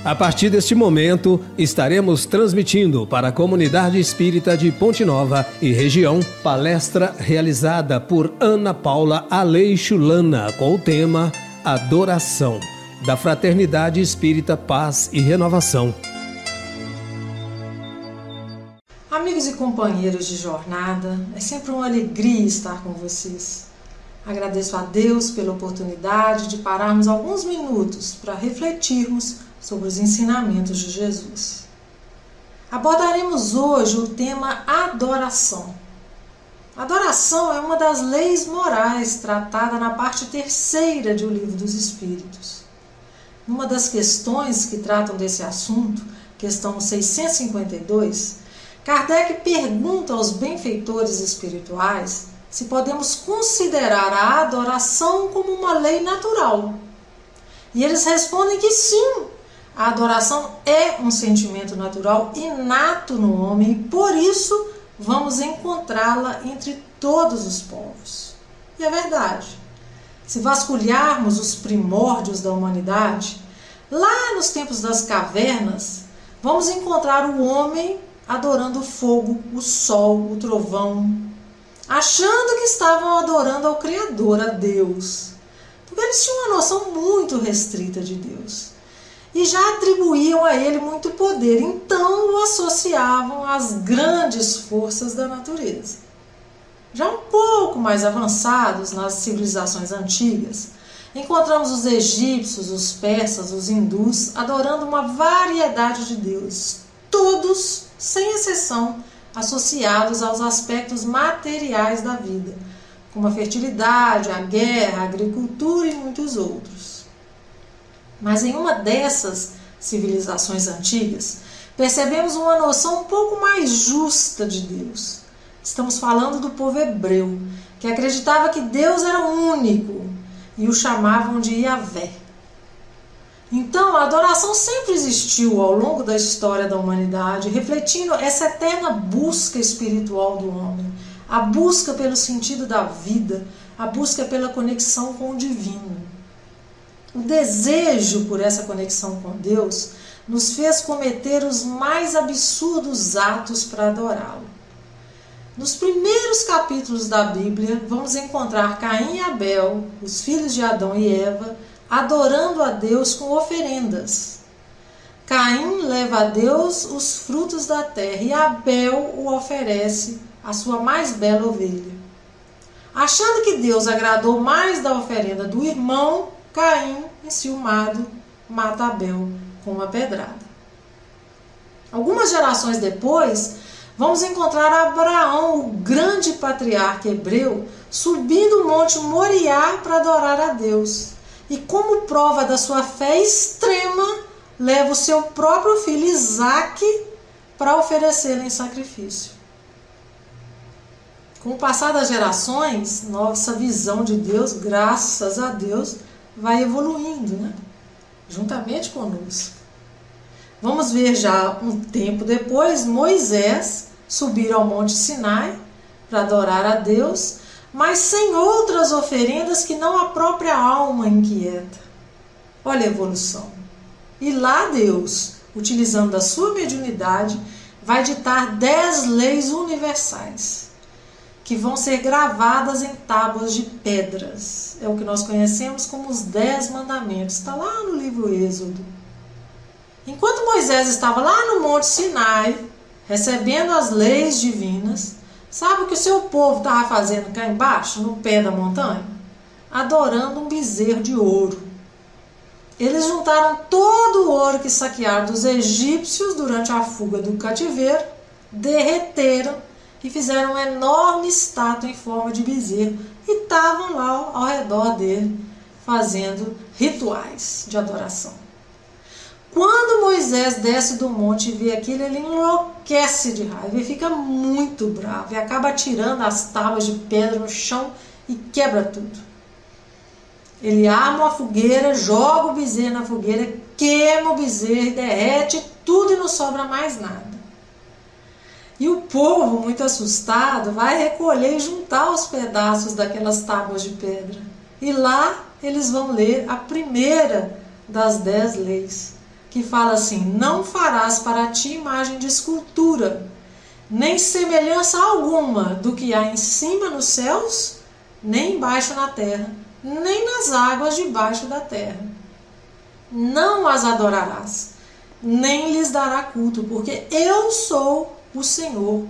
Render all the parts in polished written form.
A partir deste momento, estaremos transmitindo para a comunidade espírita de Ponte Nova e região palestra realizada por Ana Paula Aleixo Lana com o tema Adoração, da Fraternidade Espírita Paz e Renovação. Amigos e companheiros de jornada, é sempre uma alegria estar com vocês. Agradeço a Deus pela oportunidade de pararmos alguns minutos para refletirmos sobre os ensinamentos de Jesus. Abordaremos hoje o tema adoração. Adoração é uma das leis morais tratada na parte terceira do Livro dos Espíritos. Numa das questões que tratam desse assunto, questão 652, Kardec pergunta aos benfeitores espirituais se podemos considerar a adoração como uma lei natural. E eles respondem que sim, a adoração é um sentimento natural inato no homem e por isso vamos encontrá-la entre todos os povos. E é verdade. Se vasculharmos os primórdios da humanidade, lá nos tempos das cavernas, vamos encontrar o homem adorando o fogo, o sol, o trovão, achando que estavam adorando ao Criador, a Deus. Porque eles tinham uma noção muito restrita de Deus. E já atribuíam a ele muito poder, então o associavam às grandes forças da natureza. Já um pouco mais avançados nas civilizações antigas, encontramos os egípcios, os persas, os hindus adorando uma variedade de deuses, todos, sem exceção, associados aos aspectos materiais da vida, como a fertilidade, a guerra, a agricultura e muitos outros. Mas em uma dessas civilizações antigas, percebemos uma noção um pouco mais justa de Deus. Estamos falando do povo hebreu, que acreditava que Deus era único e o chamavam de Yahvé. Então, a adoração sempre existiu ao longo da história da humanidade, refletindo essa eterna busca espiritual do homem, a busca pelo sentido da vida, a busca pela conexão com o divino. O desejo por essa conexão com Deus nos fez cometer os mais absurdos atos para adorá-lo. Nos primeiros capítulos da Bíblia, vamos encontrar Caim e Abel, os filhos de Adão e Eva, adorando a Deus com oferendas. Caim leva a Deus os frutos da terra e Abel o oferece a sua mais bela ovelha. Achando que Deus agradou mais da oferenda do irmão, Caim, enciumado, mata Abel com uma pedrada. Algumas gerações depois, vamos encontrar Abraão, o grande patriarca hebreu, subindo o monte Moriá para adorar a Deus. E como prova da sua fé extrema, leva o seu próprio filho Isaque para oferecê-lo em sacrifício. Com o passar das gerações, nossa visão de Deus, graças a Deus, vai evoluindo, né? Juntamente conosco. Vamos ver já um tempo depois, Moisés subir ao Monte Sinai para adorar a Deus, mas sem outras oferendas que não a própria alma inquieta. Olha a evolução. E lá Deus, utilizando a sua mediunidade, vai ditar 10 leis universais, que vão ser gravadas em tábuas de pedras. É o que nós conhecemos como os 10 mandamentos. Está lá no livro Êxodo. Enquanto Moisés estava lá no Monte Sinai, recebendo as leis divinas, sabe o que o seu povo estava fazendo cá embaixo, no pé da montanha? Adorando um bezerro de ouro. Eles juntaram todo o ouro que saquearam dos egípcios durante a fuga do cativeiro, derreteram e fizeram uma enorme estátua em forma de bezerro e estavam lá ao redor dele fazendo rituais de adoração. Quando Moisés desce do monte e vê aquilo, ele enlouquece de raiva e fica muito bravo e acaba atirando as tábuas de pedra no chão e quebra tudo. Ele arma uma fogueira, joga o bezerro na fogueira, queima o bezerro, derrete tudo e não sobra mais nada. E o povo, muito assustado, vai recolher e juntar os pedaços daquelas tábuas de pedra. E lá eles vão ler a primeira das 10 leis. que fala assim: não farás para ti imagem de escultura, nem semelhança alguma do que há em cima nos céus, nem embaixo na terra, nem nas águas debaixo da terra. Não as adorarás, nem lhes dará culto, porque eu sou o Senhor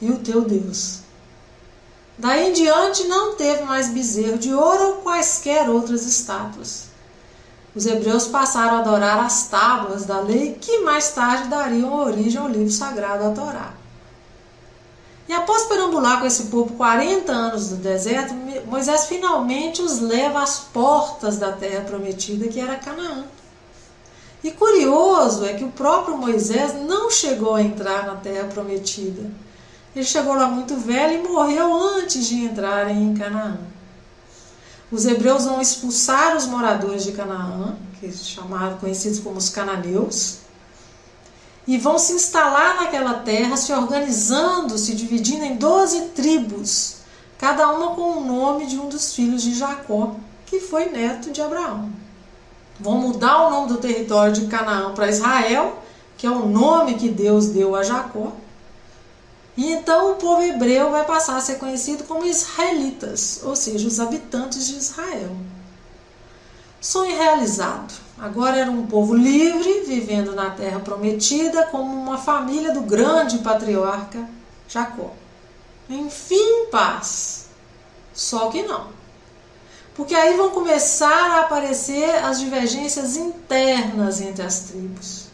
e o teu Deus. Daí em diante não teve mais bezerro de ouro ou quaisquer outras estátuas. Os hebreus passaram a adorar as tábuas da lei, que mais tarde dariam origem ao livro sagrado, a Torá. E após perambular com esse povo 40 anos no deserto, Moisés finalmente os leva às portas da terra prometida, que era Canaã. E curioso é que o próprio Moisés não chegou a entrar na terra prometida. Ele chegou lá muito velho e morreu antes de entrarem em Canaã. Os hebreus vão expulsar os moradores de Canaã, que chamaram, conhecidos como os cananeus, e vão se instalar naquela terra, se organizando, se dividindo em 12 tribos, cada uma com o nome de um dos filhos de Jacó, que foi neto de Abraão. Vão mudar o nome do território de Canaã para Israel, que é o nome que Deus deu a Jacó. E então o povo hebreu vai passar a ser conhecido como israelitas, ou seja, os habitantes de Israel. Sonho realizado. Agora era um povo livre, vivendo na terra prometida, como uma família do grande patriarca Jacó. Enfim, paz. Só que não. Porque aí vão começar a aparecer as divergências internas entre as tribos.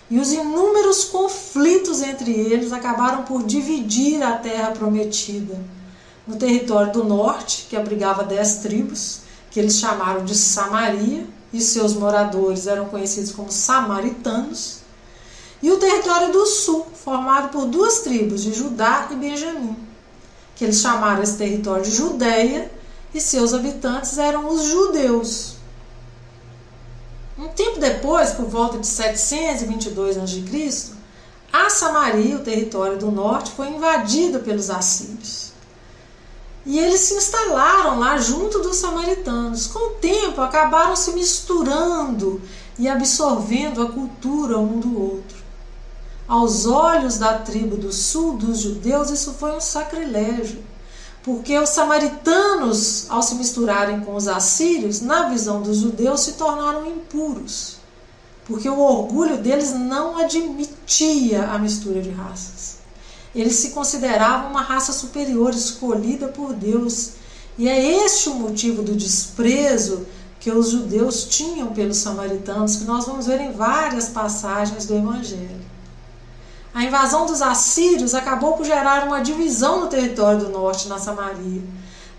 E os inúmeros conflitos entre eles acabaram por dividir a terra prometida. No território do norte, que abrigava 10 tribos, que eles chamaram de Samaria, e seus moradores eram conhecidos como samaritanos. E o território do sul, formado por 2 tribos, de Judá e Benjamim, que eles chamaram esse território de Judeia, e seus habitantes eram os judeus. Um tempo depois, por volta de 722 a.C., a Samaria, o território do norte, foi invadido pelos assírios. E eles se instalaram lá junto dos samaritanos. Com o tempo, acabaram se misturando e absorvendo a cultura um do outro. Aos olhos da tribo do sul, dos judeus, isso foi um sacrilégio. Porque os samaritanos, ao se misturarem com os assírios, na visão dos judeus, se tornaram impuros. Porque o orgulho deles não admitia a mistura de raças. Eles se consideravam uma raça superior, escolhida por Deus. E é este o motivo do desprezo que os judeus tinham pelos samaritanos, que nós vamos ver em várias passagens do Evangelho. A invasão dos assírios acabou por gerar uma divisão no território do norte, na Samaria,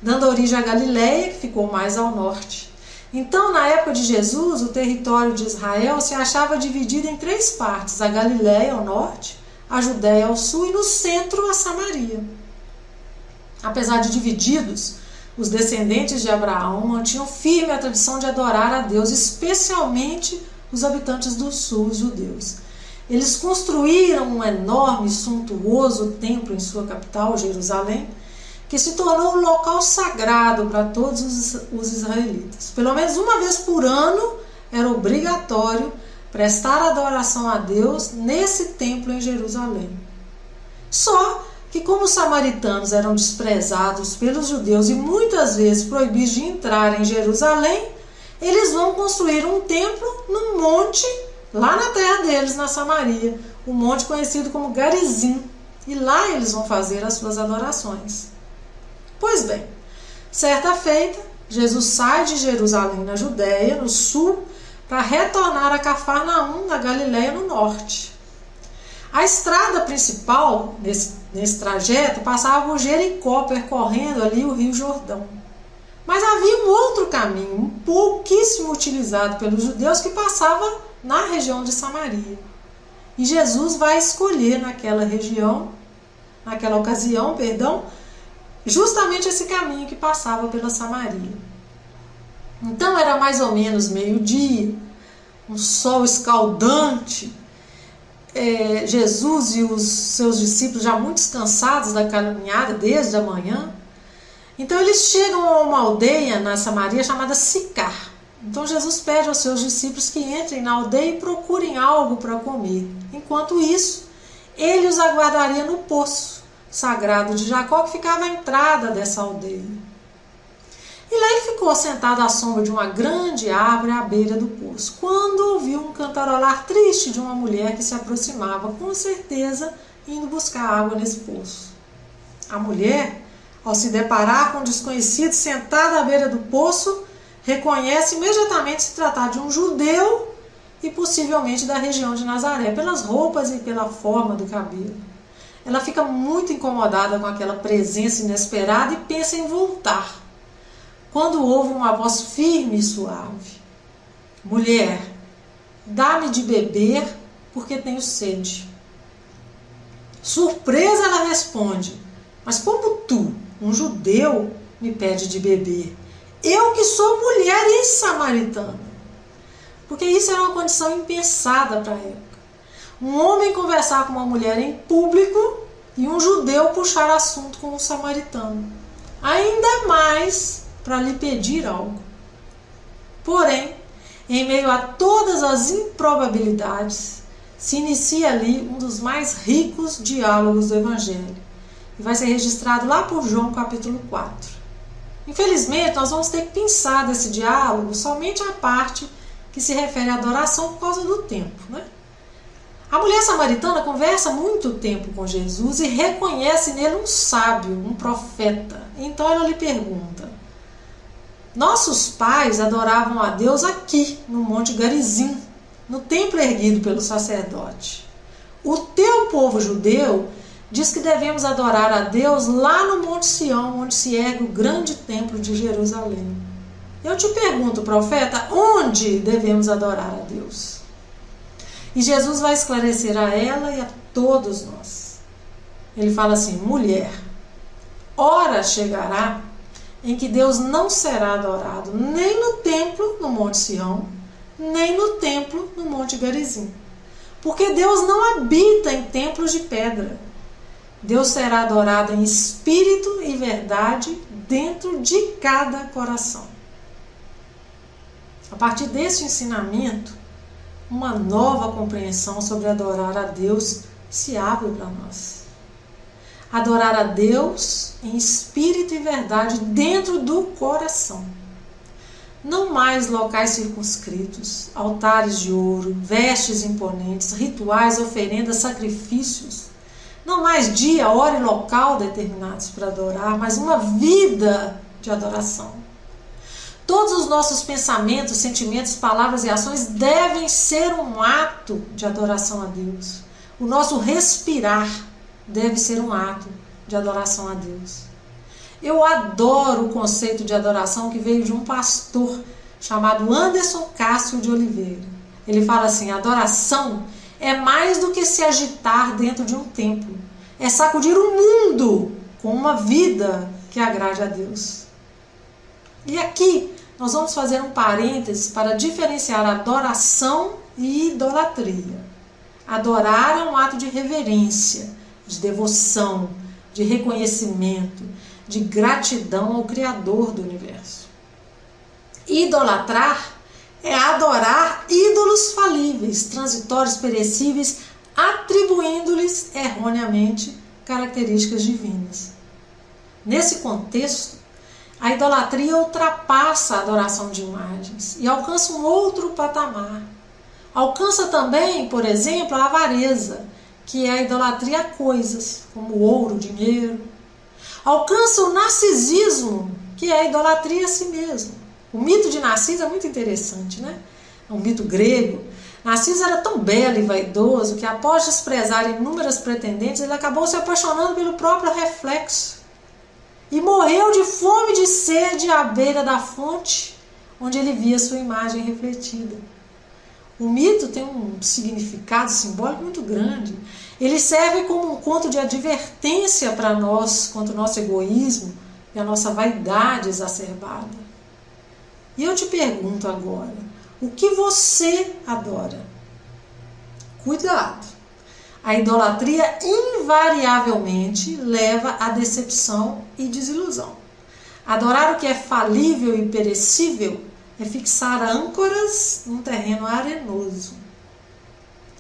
dando origem à Galileia, que ficou mais ao norte. Então, na época de Jesus, o território de Israel se achava dividido em 3 partes: a Galileia ao norte, a Judéia ao sul e no centro a Samaria. Apesar de divididos, os descendentes de Abraão mantinham firme a tradição de adorar a Deus, especialmente os habitantes do sul, os judeus. Eles construíram um enorme e suntuoso templo em sua capital, Jerusalém, que se tornou um local sagrado para todos os israelitas. Pelo menos uma vez por ano era obrigatório prestar adoração a Deus nesse templo em Jerusalém. Só que como os samaritanos eram desprezados pelos judeus e muitas vezes proibidos de entrar em Jerusalém, eles vão construir um templo num monte lá na terra deles, na Samaria, um monte conhecido como Garizim, e lá eles vão fazer as suas adorações. Pois bem, certa feita, Jesus sai de Jerusalém, na Judéia, no sul, para retornar a Cafarnaum, na Galileia, no norte. A estrada principal, nesse trajeto, passava por Jericó, percorrendo ali o Rio Jordão. Mas havia um outro caminho, pouquíssimo utilizado pelos judeus, que passava na região de Samaria. E Jesus vai escolher naquela ocasião, justamente esse caminho que passava pela Samaria. Então era mais ou menos meio-dia, um sol escaldante. Jesus e os seus discípulos já muito cansados da caminhada desde a manhã. Então eles chegam a uma aldeia na Samaria chamada Sicar. Então Então Jesus pede aos seus discípulos que entrem na aldeia e procurem algo para comer. Enquanto isso, ele os aguardaria no poço sagrado de Jacó, que ficava à entrada dessa aldeia. E lá ele ficou sentado à sombra de uma grande árvore à beira do poço, quando ouviu um cantarolar triste de uma mulher que se aproximava, com certeza indo buscar água nesse poço. A mulher, ao se deparar com um desconhecido sentado à beira do poço, reconhece imediatamente se tratar de um judeu e possivelmente da região de Nazaré, pelas roupas e pela forma do cabelo. Ela fica muito incomodada com aquela presença inesperada e pensa em voltar, quando ouve uma voz firme e suave: mulher, dá-me de beber, porque tenho sede. Surpresa, ela responde: mas como tu, um judeu, me pede de beber? Eu que sou mulher e samaritana. Porque isso era uma condição impensada para a época. Um homem conversar com uma mulher em público e um judeu puxar assunto com um samaritano. Ainda mais para lhe pedir algo. Porém, em meio a todas as improbabilidades, se inicia ali um dos mais ricos diálogos do Evangelho. E vai ser registrado lá por João capítulo 4. Infelizmente, nós vamos ter que pensar desse diálogo somente a parte que se refere à adoração por causa do tempo, né? A mulher samaritana conversa muito tempo com Jesus e reconhece nele um sábio, um profeta. Então ela lhe pergunta: nossos pais adoravam a Deus aqui, no Monte Garizim, no templo erguido pelo sacerdote. O teu povo judeu diz que devemos adorar a Deus lá no Monte Sião, onde se ergue o grande templo de Jerusalém. Eu te pergunto, profeta, onde devemos adorar a Deus? E Jesus vai esclarecer a ela e a todos nós. Ele fala assim: mulher, hora chegará em que Deus não será adorado nem no templo no Monte Sião, nem no templo no Monte Garizim. Porque Deus não habita em templos de pedra. Deus será adorado em espírito e verdade dentro de cada coração. A partir desse ensinamento, uma nova compreensão sobre adorar a Deus se abre para nós. Adorar a Deus em espírito e verdade dentro do coração. Não mais locais circunscritos, altares de ouro, vestes imponentes, rituais, oferendas, sacrifícios. Não mais dia, hora e local determinados para adorar, mas uma vida de adoração. Todos os nossos pensamentos, sentimentos, palavras e ações devem ser um ato de adoração a Deus. O nosso respirar deve ser um ato de adoração a Deus. Eu adoro o conceito de adoração que veio de um pastor chamado Anderson Cássio de Oliveira. Ele fala assim: adoração é mais do que se agitar dentro de um templo. É sacudir o mundo com uma vida que agrade a Deus. E aqui nós vamos fazer um parêntese para diferenciar adoração e idolatria. Adorar é um ato de reverência, de devoção, de reconhecimento, de gratidão ao Criador do universo. Idolatrar é adorar ídolos falíveis, transitórios, perecíveis, atribuindo-lhes erroneamente características divinas. Nesse contexto, a idolatria ultrapassa a adoração de imagens e alcança um outro patamar. Alcança também, por exemplo, a avareza, que é a idolatria a coisas, como ouro, dinheiro. Alcança o narcisismo, que é a idolatria a si mesmo. O mito de Narciso é muito interessante, né? É um mito grego. Narciso era tão belo e vaidoso que, após desprezar inúmeras pretendentes, ele acabou se apaixonando pelo próprio reflexo e morreu de fome e de sede à beira da fonte, onde ele via sua imagem refletida. O mito tem um significado simbólico muito grande. Ele serve como um conto de advertência para nós contra o nosso egoísmo e a nossa vaidade exacerbada. E eu te pergunto agora, o que você adora? Cuidado! A idolatria invariavelmente leva à decepção e desilusão. Adorar o que é falível e perecível é fixar âncoras num terreno arenoso.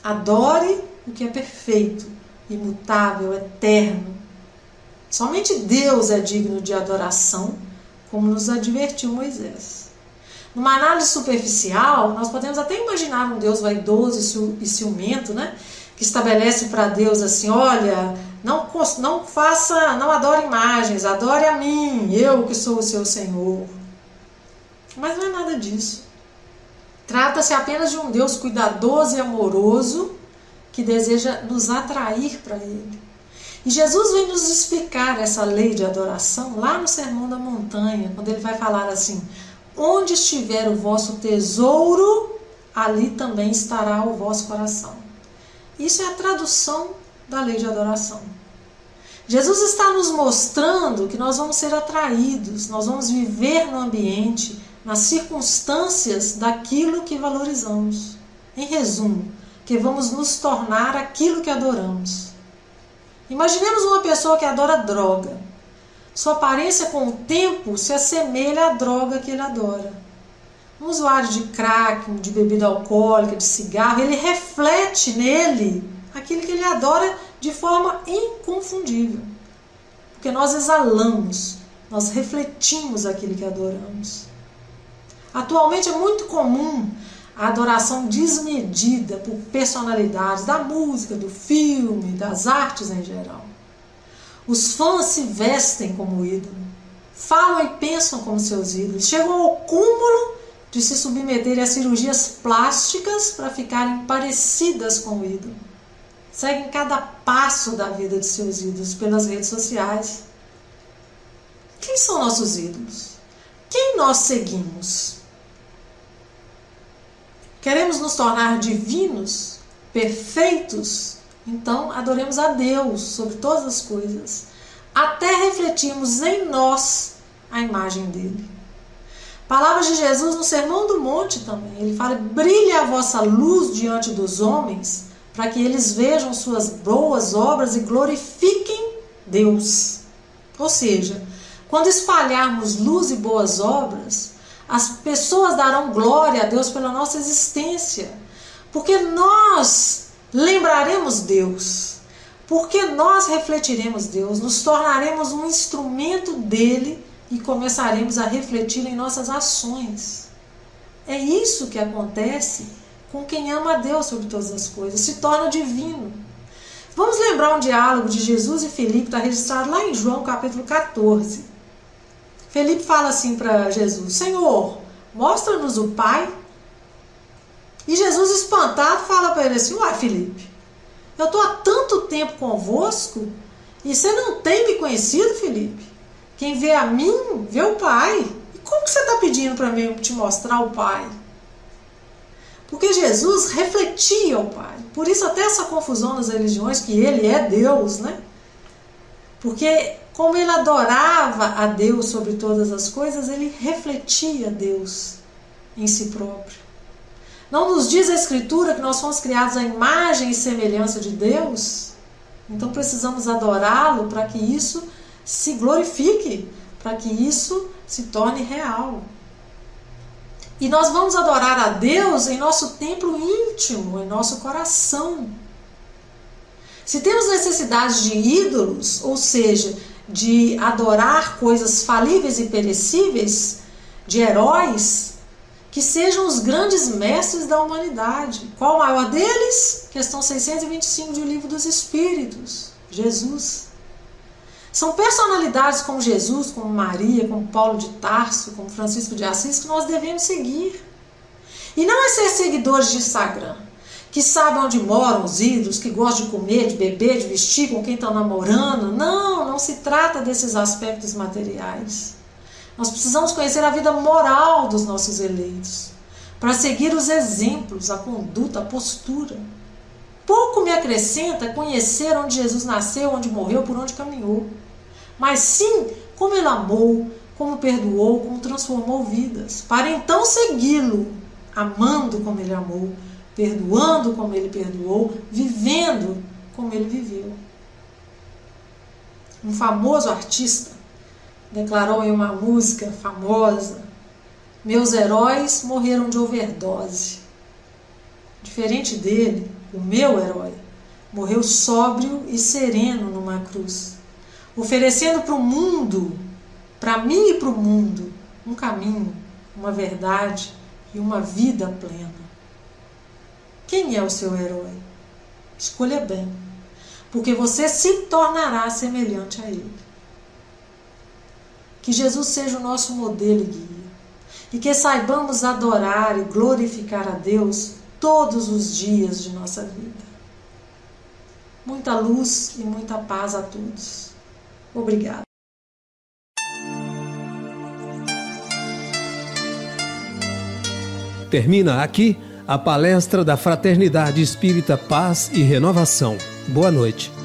Adore o que é perfeito, imutável, eterno. Somente Deus é digno de adoração, como nos advertiu Moisés. Numa análise superficial, nós podemos até imaginar um Deus vaidoso e ciumento, né? Que estabelece para Deus assim: olha, não adore imagens, adore a mim, eu que sou o seu Senhor. Mas não é nada disso. Trata-se apenas de um Deus cuidadoso e amoroso que deseja nos atrair para Ele. E Jesus vem nos explicar essa lei de adoração lá no Sermão da Montanha, quando Ele vai falar assim: onde estiver o vosso tesouro, ali também estará o vosso coração. Isso é a tradução da lei de adoração. Jesus está nos mostrando que nós vamos ser atraídos, nós vamos viver no ambiente, nas circunstâncias daquilo que valorizamos. Em resumo, que vamos nos tornar aquilo que adoramos. Imaginemos uma pessoa que adora droga. Sua aparência com o tempo se assemelha à droga que ele adora. Um usuário de crack, de bebida alcoólica, de cigarro, ele reflete nele aquilo que ele adora de forma inconfundível. Porque nós exalamos, nós refletimos aquilo que adoramos. Atualmente é muito comum a adoração desmedida por personalidades da música, do filme, das artes em geral. Os fãs se vestem como ídolo, falam e pensam como seus ídolos, chegam ao cúmulo de se submeterem a cirurgias plásticas para ficarem parecidas com o ídolo. Seguem cada passo da vida de seus ídolos pelas redes sociais. Quem são nossos ídolos? Quem nós seguimos? Queremos nos tornar divinos, perfeitos? Então adoremos a Deus sobre todas as coisas, até refletirmos em nós a imagem dele. Palavras de Jesus no Sermão do Monte também. Ele fala: brilhe a vossa luz diante dos homens, para que eles vejam suas boas obras e glorifiquem Deus. Ou seja, quando espalharmos luz e boas obras, as pessoas darão glória a Deus pela nossa existência, porque nós lembraremos Deus, porque nós refletiremos Deus, nos tornaremos um instrumento dele e começaremos a refletir em nossas ações. É isso que acontece com quem ama a Deus sobre todas as coisas, se torna divino. Vamos lembrar um diálogo de Jesus e Filipe, está registrado lá em João capítulo 14. Filipe fala assim para Jesus: Senhor, mostra-nos o Pai. E Jesus, espantado, fala para ele assim: uai, Filipe, eu estou há tanto tempo convosco e você não tem me conhecido, Filipe? Quem vê a mim, vê o Pai. E como que você está pedindo para mim te mostrar o Pai? Porque Jesus refletia o Pai. Por isso até essa confusão nas religiões, que ele é Deus, né? Porque como ele adorava a Deus sobre todas as coisas, ele refletia Deus em si próprio. Não nos diz a Escritura que nós fomos criados à imagem e semelhança de Deus? Então precisamos adorá-lo para que isso se glorifique, para que isso se torne real. E nós vamos adorar a Deus em nosso templo íntimo, em nosso coração. Se temos necessidade de ídolos, ou seja, de adorar coisas falíveis e perecíveis, de heróis, que sejam os grandes mestres da humanidade. Qual o maior deles? Questão 625 do Livro dos Espíritos, Jesus. São personalidades como Jesus, como Maria, como Paulo de Tarso, como Francisco de Assis, que nós devemos seguir. E não é ser seguidores de Instagram, que sabem onde moram os ídolos, que gostam de comer, de beber, de vestir, com quem estão namorando. Não, não se trata desses aspectos materiais. Nós precisamos conhecer a vida moral dos nossos eleitos, para seguir os exemplos, a conduta, a postura. Pouco me acrescenta conhecer onde Jesus nasceu, onde morreu, por onde caminhou. Mas sim, como ele amou, como perdoou, como transformou vidas, para então segui-lo, amando como ele amou, perdoando como ele perdoou, vivendo como ele viveu. Um famoso artista declarou em uma música famosa: Meus heróis morreram de overdose. Diferente dele, o meu herói morreu sóbrio e sereno numa cruz, oferecendo para o mundo, para mim e para o mundo, um caminho, uma verdade e uma vida plena. Quem é o seu herói? Escolha bem, porque você se tornará semelhante a ele. Que Jesus seja o nosso modelo e guia, e que saibamos adorar e glorificar a Deus todos os dias de nossa vida. Muita luz e muita paz a todos. Obrigada. Termina aqui a palestra da Fraternidade Espírita Paz e Renovação. Boa noite.